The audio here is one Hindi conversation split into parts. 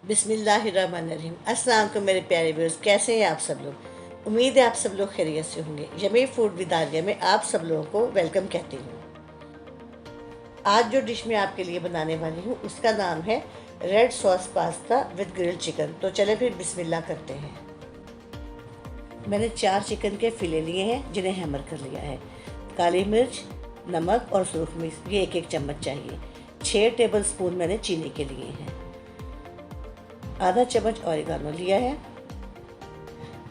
बिस्मिल्लाहिर्रहमानिर्रहीम। अस्सलाम वालेकुम मेरे प्यारे व्यूअर्स, कैसे हैं आप सब लोग। उम्मीद है आप सब लोग खैरियत से होंगे। यमी फूड विद आलिया में आप सब लोगों को वेलकम कहती हूँ। आज जो डिश मैं आपके लिए बनाने वाली हूँ उसका नाम है red sauce pasta with grilled chicken. तो चले फिर बिस्मिल्लाह करते हैं। मैंने 4 चिकन के फिले लिए हैं जिन्हें हैमर कर लिया है। काली मिर्च, नमक और सुरख मिर्च ये 1-1 चम्मच चाहिए। 6 टेबल स्पून मैंने चीनी के लिए हैं। आधा चम्मच ऑरिगानो लिया है।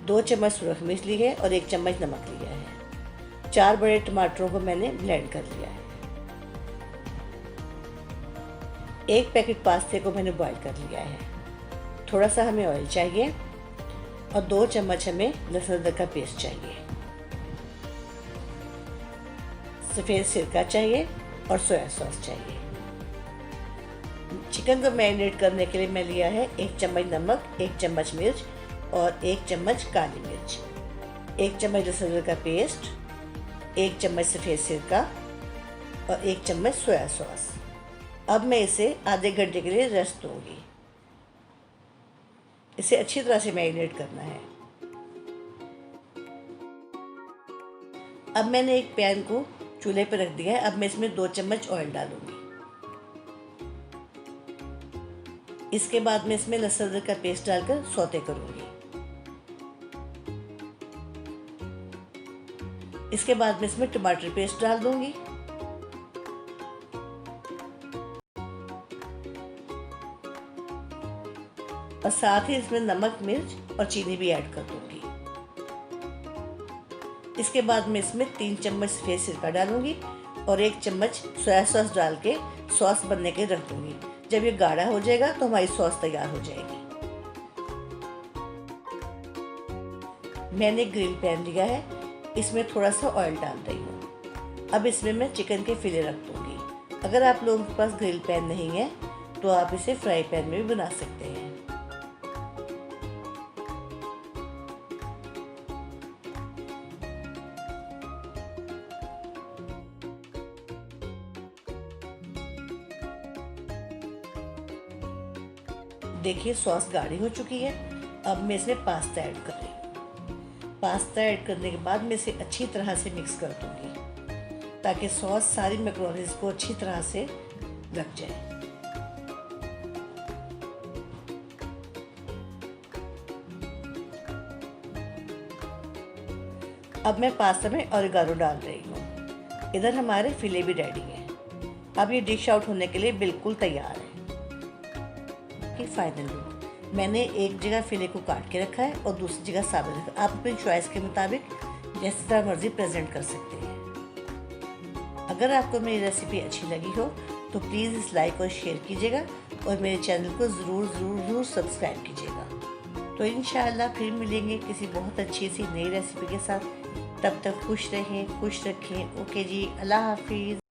2 चम्मच सुरख मिर्च ली है और 1 चम्मच नमक लिया है। 4 बड़े टमाटरों को मैंने ब्लेंड कर लिया है। 1 पैकेट पास्ते को मैंने बॉईल कर लिया है। थोड़ा सा हमें ऑयल चाहिए और 2 चम्मच हमें लहसुन अदरक का पेस्ट चाहिए। सफ़ेद सिरका चाहिए और सोया सॉस चाहिए। चिकन को मैरिनेट करने के लिए मैं लिया है 1 चम्मच नमक, 1 चम्मच मिर्च और 1 चम्मच काली मिर्च, 1 चम्मच लहसुन अदरक का पेस्ट, 1 चम्मच सफ़ेद सिरका और 1 चम्मच सोया सॉस। अब मैं इसे आधे घंटे के लिए रेस्ट दूंगी। इसे अच्छी तरह से मैरिनेट करना है। अब मैंने एक पैन को चूल्हे पर रख दिया है। अब मैं इसमें 2 चम्मच ऑयल डालूंगी। इसके बाद मैं इसमें लहसुन अदरक का पेस्ट डालकर सौते करूंगी। इसके बाद मैं इसमें टमाटर पेस्ट डाल दूंगी और साथ ही इसमें नमक, मिर्च और चीनी भी ऐड कर दूंगी। इसके बाद मैं इसमें 3 चम्मच सफ़ेद सिरका डालूंगी और 1 चम्मच सोया सॉस डाल के सॉस बनने के रख दूंगी। जब ये गाढ़ा हो जाएगा तो हमारी सॉस तैयार हो जाएगी। मैंने ग्रिल पैन लिया है, इसमें थोड़ा सा ऑयल डाल रही हूँ। अब इसमें मैं चिकन के फिले रख दूंगी। अगर आप लोगों के पास ग्रिल पैन नहीं है तो आप इसे फ्राई पैन में भी बना सकते हैं। देखिए सॉस गाढ़ी हो चुकी है। अब मैं इसमें पास्ता ऐड कर रही हूँ। पास्ता ऐड करने के बाद मैं इसे अच्छी तरह से मिक्स कर दूँगी ताकि सॉस सारी मैक्रोनीज को अच्छी तरह से लग जाए। अब मैं पास्ता में ऑरिगानो डाल रही हूँ। इधर हमारे फिले भी रेडी हैं। अब ये डिश आउट होने के लिए बिल्कुल तैयार है। फाइनल लुक, मैंने एक जगह फिले को काट के रखा है और दूसरी जगह साबित रखा। आप अपनी चॉइस के मुताबिक जिस तरह मर्जी प्रेजेंट कर सकते हैं। अगर आपको मेरी रेसिपी अच्छी लगी हो तो प्लीज़ इस लाइक और शेयर कीजिएगा और मेरे चैनल को ज़रूर सब्सक्राइब कीजिएगा। तो इंशाअल्लाह फिर मिलेंगे किसी बहुत अच्छी सी नई रेसिपी के साथ। तब तक खुश रहें, खुश रखें। ओके जी, अल्लाह हाफिज़।